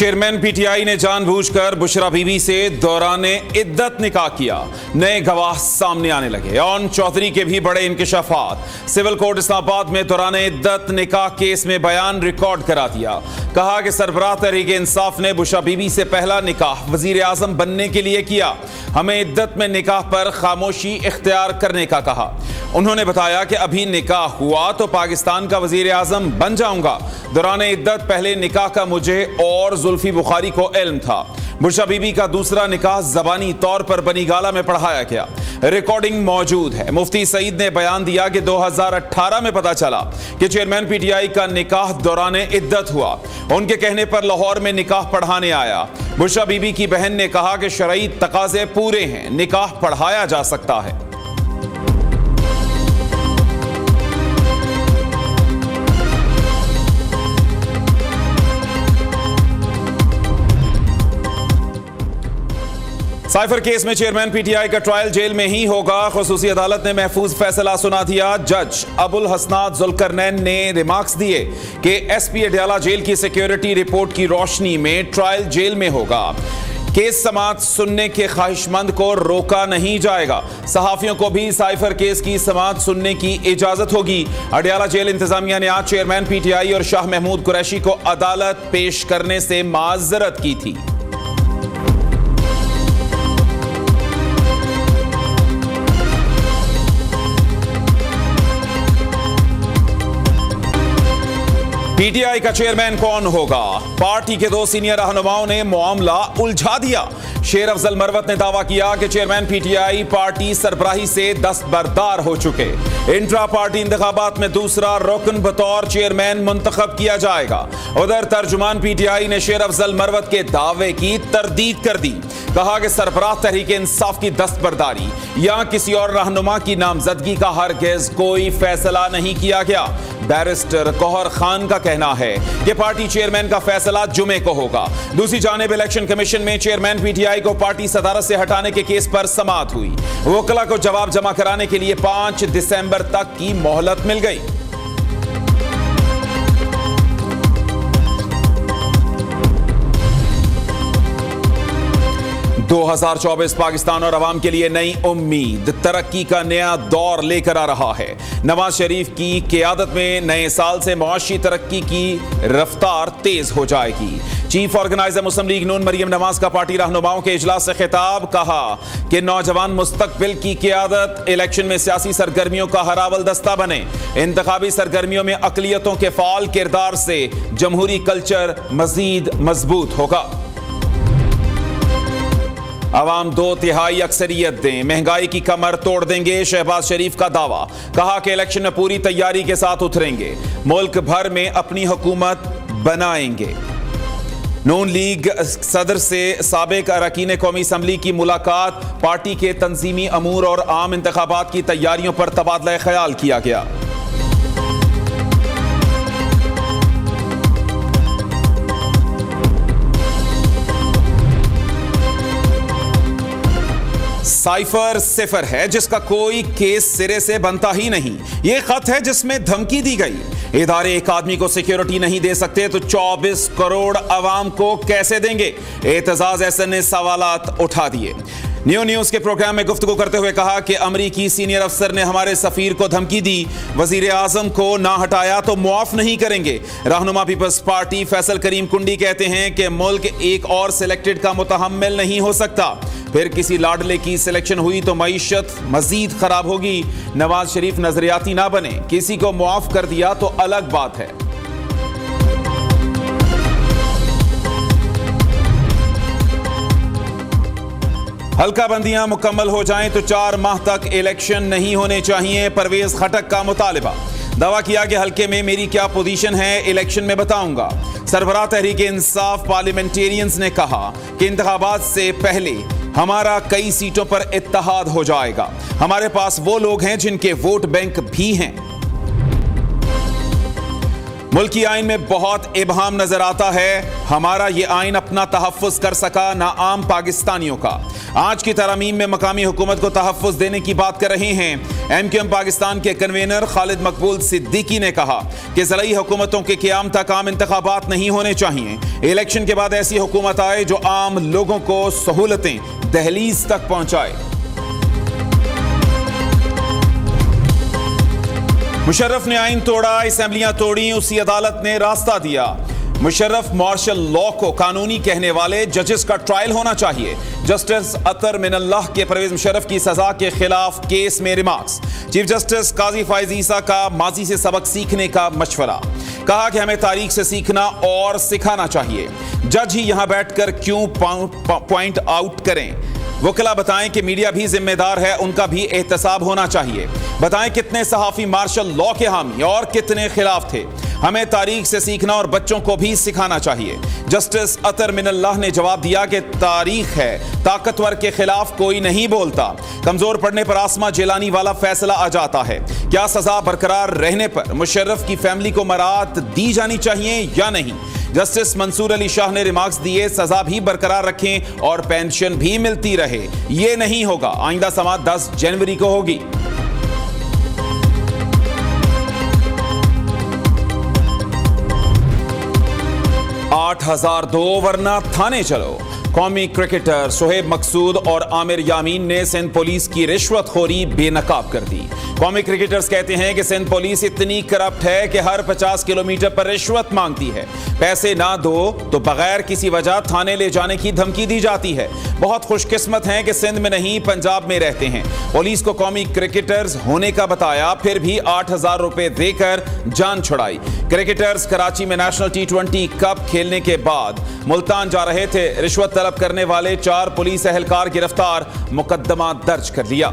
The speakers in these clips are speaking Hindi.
चेयरमैन पीटीआई ने जानबूझकर बुशरा बीबी से दौराने इद्दत निकाह किया। नए गवाह सामने आने लगे। ऑन चौधरी के भी बड़े इंकशाफात। सिविल कोर्ट इस्लामाबाद में दौराने इद्दत निकाह केस में बयान रिकॉर्ड करा दिया। कहा कि सरबराह तहरीक इंसाफ ने बुशरा बीबी से पहला निकाह वजीर आजम बनने के लिए किया। हमें इद्दत में निकाह पर खामोशी इख्तियार करने का कहा। उन्होंने बताया कि अभी निकाह हुआ तो पाकिस्तान का वजीर आजम बन जाऊंगा। दौराने इद्दत पहले निकाह का मुझे और जुल्फी बुखारी को इल्म था। बुशरा बीबी का दूसरा निकाह ज़बानी तौर पर बनी गाला में पढ़ाया गया। रिकॉर्डिंग मौजूद है। मुफ्ती सईद ने बयान दिया कि 2018 में पता चला कि चेयरमैन पीटीआई का निकाह दौराने इद्दत हुआ। उनके कहने पर लाहौर में निकाह पढ़ाने आया। बुशरा बीबी की बहन ने कहा कि शरई तकाजे पूरे हैं, निकाह पढ़ाया जा सकता है। साइफर केस में चेयरमैन पीटीआई का ट्रायल जेल में ही होगा। खुसूसी अदालत ने महफूज फैसला सुना दिया। जज अबुल हसनात जुल्करनैन ने रिमार्क्स दिए कि एसपी अडयाला जेल की सिक्योरिटी रिपोर्ट की रोशनी में ट्रायल जेल में होगा। केस समाअत सुनने के ख्वाहिशमंद को रोका नहीं जाएगा। सहाफियों को भी साइफर केस की समाअत सुनने की इजाजत होगी। अडयाला जेल इंतजामिया ने आज चेयरमैन पीटीआई और शाह महमूद कुरैशी को अदालत पेश करने से माजरत की थी। पीटीआई का चेयरमैन कौन होगा? पार्टी के दो सीनियर रहनुमाओं ने मामला उलझा दिया। शेर अफजल मरवत ने दावा किया कि चेयरमैन पीटीआई पार्टी सरबराही से दस्तबरदार हो चुके। इंट्रा पार्टी इंतखाबात में दूसरा रुकन बतौर चेयरमैन मुंतखब किया जाएगा। उधर तर्जुमान पीटीआई ने शेर अफजल मरवत के दावे की तरदीद कर दी। कहा कि सरबराह तहरीक इंसाफ की दस्तबरदारी या किसी और रहनुमा की नामजदगी का हरगिज कोई फैसला नहीं किया गया। बैरिस्टर गौहर खान का कहना है कि पार्टी चेयरमैन का फैसला जुमे को होगा। दूसरी जानिब इलेक्शन कमीशन में चेयरमैन पीटीआई को पार्टी सदारत से हटाने के केस पर समाअत हुई। वकला को जवाब जमा कराने के लिए 5 दिसंबर तक की मोहलत मिल गई। दो 2024 पाकिस्तान और अवाम के लिए नई उम्मीद, तरक्की का नया दौर लेकर आ रहा है। नवाज शरीफ की क़यादत में नए साल से मुआशी तरक्की की रफ्तार तेज हो जाएगी। चीफ ऑर्गेनाइजर मुस्लिम लीग नून मरियम नवाज का पार्टी रहनुमाओं के इजलास से खिताब। कहा कि नौजवान मुस्तकबिल की क़यादत इलेक्शन में सियासी सरगर्मियों का हरावल दस्ता बने। इंतखाबी सरगर्मियों में अक़लियतों के फ़ाल किरदार से जमहूरी कल्चर मज़ीद मजबूत होगा। अवाम 2/3 अक्सरियत दें, महंगाई की कमर तोड़ देंगे, शहबाज शरीफ का दावा। कहा कि इलेक्शन में पूरी तैयारी के साथ उतरेंगे, मुल्क भर में अपनी हुकूमत बनाएंगे। नून लीग सदर से साबिक अरकान कौमी असम्बली की मुलाकात। पार्टी के तंजीमी अमूर और आम इंतखाबात की तैयारियों पर तबादला ख्याल किया गया। साइफर सिफर है जिसका कोई केस सिरे से बनता ही नहीं। यह खत है जिसमें धमकी दी गई। इदारे एक आदमी को सिक्योरिटी नहीं दे सकते तो 24 करोड़ अवाम को कैसे देंगे? एतजाज एहसन ने सवालात उठा दिए। न्यूज़ के प्रोग्राम में गुफ्तगू करते हुए कहा कि अमरीकी सीनियर अफसर ने हमारे सफीर को धमकी दी, वजीर आजम को ना हटाया तो मुआफ नहीं करेंगे। रहनुमा पीपल्स पार्टी फैसल करीम कुंडी कहते हैं कि मुल्क एक और सिलेक्टेड का मुतहम्मिल नहीं हो सकता। फिर किसी लाडले की सिलेक्शन हुई तो मईशत मजीद खराब होगी। नवाज शरीफ नजरियाती ना बने, किसी को मुआफ कर दिया तो अलग बात है। हल्का बंदियां मुकम्मल हो जाएं तो 4 माह तक इलेक्शन नहीं होने चाहिए। परवेज खटक का मुतालिबा। दावा किया कि हल्के में मेरी क्या पोजीशन है इलेक्शन में बताऊंगा। सरबराह तहरीक इंसाफ पार्लियामेंटेरियंस ने कहा कि इंतखाबात से पहले हमारा कई सीटों पर इत्तेहाद हो जाएगा। हमारे पास वो लोग हैं जिनके वोट बैंक भी हैं। मुल्की आइन में बहुत इबहाम नजर आता है। हमारा ये आइन अपना तहफ़्फ़ुज़ कर सका ना आम पाकिस्तानियों का। आज की तरमीम में मकामी हुकूमत को तहफ़्फ़ुज़ देने की बात कर रहे हैं। एमक्यूएम पाकिस्तान के कन्वीनर खालिद मकबूल सिद्दीकी ने कहा कि ज़राई हुकूमतों के क़याम तक आम इंतखाबात नहीं होने चाहिए। इलेक्शन के बाद ऐसी हुकूमत आए जो आम लोगों को सहूलतें दहलीज तक पहुंचाए। मुशर्रफ ने आइन तोड़ा, असेंबलियां तोड़ी, उसी अदालत ने रास्ता दिया। मुशर्रफ मार्शल लॉ को कानूनी कहने वाले जजेस का ट्रायल होना चाहिए। जस्टिस अतर मिनल्लाह के परवेज मुशर्रफ की सजा के खिलाफ केस में रिमार्क्स। चीफ जस्टिस काजी फाइज ईसा का माजी से सबक सीखने का मशवरा। कहा कि हमें तारीख से सीखना और सिखाना चाहिए। जज ही यहां बैठकर क्यों पॉइंट आउट करें। वकीला बताएं कि मीडिया भी जिम्मेदार है, उनका भी एहतसाब होना चाहिए। बताएं कितने सहाफी मार्शल लॉ के हामी और कितने खिलाफ थे। हमें तारीख से सीखना और बच्चों को भी सिखाना चाहिए। जस्टिस अतर मिनल्लाह ने जवाब दिया कि तारीख है, ताकतवर के खिलाफ कोई नहीं बोलता। कमजोर पड़ने पर आसमा जिलानी वाला फैसला आ जाता है। क्या सजा बरकरार रहने पर मुशर्रफ की फैमिली को मराहत दी जानी चाहिए या नहीं। जस्टिस मंसूर अली शाह ने रिमार्क्स दिए, सजा भी बरकरार रखें और पेंशन भी मिलती रहे। ये नहीं होगा। आइंदा समाअत 10 जनवरी को होगी। 8002 वरना थाने चलो। कौमी क्रिकेटर सोहेब मकसूद और आमिर यामीन ने सिंध पुलिस की रिश्वतखोरी बेनकाब कर दी। कौमी क्रिकेटर्स कहते हैं कि सिंध पुलिस इतनी करप्ट है कि हर 50 किलोमीटर पर रिश्वत मांगती है। पैसे ना दो तो बगैर किसी वजह थाने ले जाने की धमकी दी जाती है। बहुत खुशकिस्मत हैं कि सिंध में नहीं पंजाब में रहते हैं। पुलिस को कौमी क्रिकेटर्स होने का बताया, फिर भी 8000 रुपए देकर जान छुड़ाई। क्रिकेटर्स कराची में नेशनल T20 कप खेलने के बाद मुल्तान जा रहे थे। रिश्वत तलब करने वाले 4 पुलिस एहलकार गिरफ्तार, मुकदमा दर्ज कर लिया।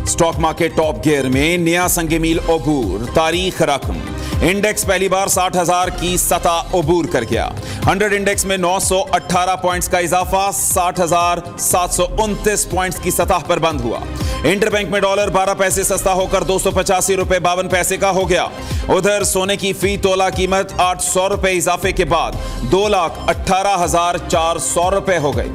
स्टॉक मार्केट टॉप गियर में नया संगे मील अबूर, तारीख रकम। इंडेक्स पहली बार 60,000 की सतह अबूर कर गया। 100 इंडेक्स में 918 पॉइंट्स का इजाफा 60,729 पॉइंट्स की सतह पर बंद हुआ। इंटरबैंक में डॉलर 12 पैसे सस्ता होकर 285 रुपए 52 पैसे का हो गया। उधर सोने की फी तोला कीमत 800 रुपए इजाफे के बाद 2,18,400 रुपए हो गई।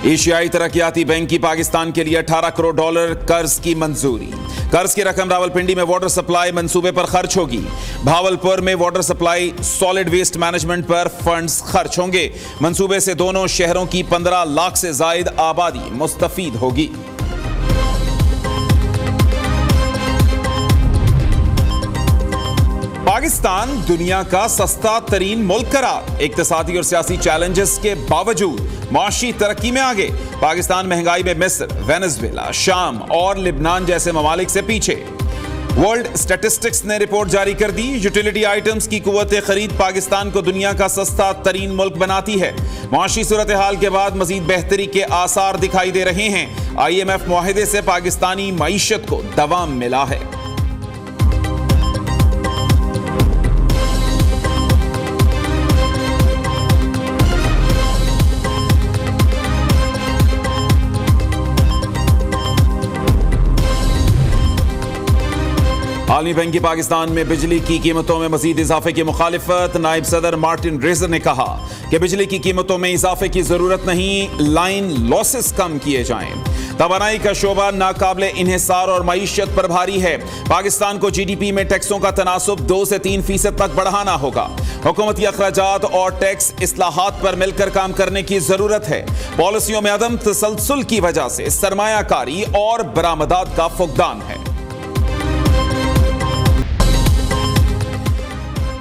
एशियाई तरक्याती बैंक की पाकिस्तान के लिए 18 करोड़ डॉलर कर्ज की मंजूरी। कर्ज की रकम रावलपिंडी में वाटर सप्लाई मंसूबे पर खर्च होगी। भावलपुर में water supply solid waste management पर फंड्स खर्च होंगे। मंसूबे से दोनों शहरों की 15 लाख से जायद आबादी मुस्तफीद होगी। पाकिस्तान दुनिया का सस्ता तरीन मुल्क करार। इक्तिसादी और सियासी चैलेंजेस के बावजूद माशी तरक्की में आगे। पाकिस्तान महंगाई में मिस्र, वेनेजुएला, शाम और लिबनान जैसे ममालिक से पीछे। वर्ल्ड स्टैटिस्टिक्स ने रिपोर्ट जारी कर दी। यूटिलिटी आइटम्स की कुव्वत खरीद पाकिस्तान को दुनिया का सस्ता तरीन मुल्क बनाती है। माशी सूरत हाल के बाद मजीद बेहतरी के आसार दिखाई दे रहे हैं। IMF मुआहिदे से पाकिस्तानी मईशत को दवाम मिला है। आलमी बैंक की पाकिस्तान में बिजली की कीमतों में मजीद इजाफे की मुखालिफत। नायब सदर मार्टिन रेजर ने कहा कि बिजली की कीमतों में इजाफे की जरूरत नहीं, लाइन लॉसेस कम किए जाएं। तवानाई का शोबा नाकाबिले इन्हिसार और मईशत पर भारी है। पाकिस्तान को GDP में टैक्सों का तनासुब 2 से 3% तक बढ़ाना होगा। हुकूमती अखराजात और टैक्स इस्लाहात पर मिलकर काम करने की जरूरत है। पॉलिसियों में अदम तसलसल की वजह से सरमायाकारी और बरामदात का फुकदान है।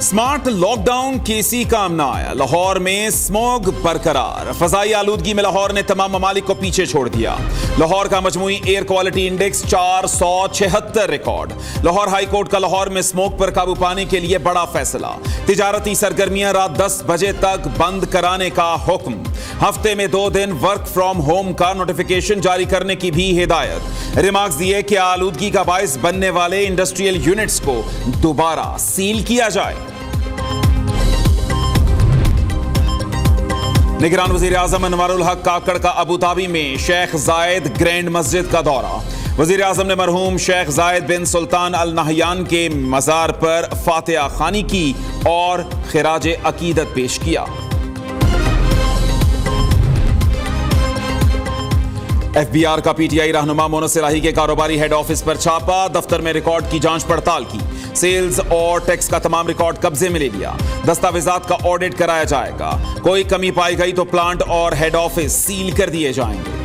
स्मार्ट लॉकडाउन किसी काम ना आया। लाहौर में स्मॉग बरकरार। फजाई आलूदगी में लाहौर ने तमाम ममालिक को पीछे छोड़ दिया। लाहौर का मजमूई air quality index 476 record. Lahore high court का लाहौर में स्मोक पर काबू पाने के लिए बड़ा फैसला। तिजारती सरगर्मियां रात 10 बजे तक बंद कराने का हुक्म। हफ्ते में 2 दिन वर्क फ्रॉम होम का नोटिफिकेशन जारी करने की भी हिदायत। रिमार्क्स दिए कि आलूदगी का बायस बनने वाले इंडस्ट्रियल यूनिट्स को दोबारा सील किया जाए। निगरान वजीर आजम अनवारुल हक काकड़ का अबू धाबी में शेख जायद ग्रैंड मस्जिद का दौरा। वजीर आजम ने मरहूम शेख जायद बिन सुल्तान अल नहयान के मज़ार पर फातिहा खानी की और खिराज अकीदत पेश किया। एफबीआर का पीटीआई रहनुमा मोनस इलाही के कारोबारी हेड ऑफिस पर छापा, दफ्तर में रिकॉर्ड की जांच पड़ताल की, सेल्स और टैक्स का तमाम रिकॉर्ड कब्जे में ले लिया, दस्तावेजात का ऑडिट कराया जाएगा, कोई कमी पाई गई तो प्लांट और हेड ऑफिस सील कर दिए जाएंगे।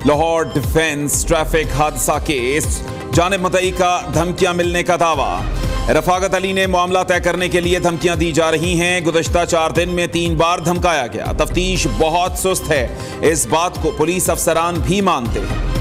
लाहौर डिफेंस ट्रैफिक हादसा केस, जानिब मुद्दई का धमकियां मिलने का दावा। रफाकत अली ने मामला तय करने के लिए धमकियां दी जा रही हैं। गुज़श्ता 4 दिन में 3 बार धमकाया गया। तफ्तीश बहुत सुस्त है, इस बात को पुलिस अफसरान भी मानते हैं।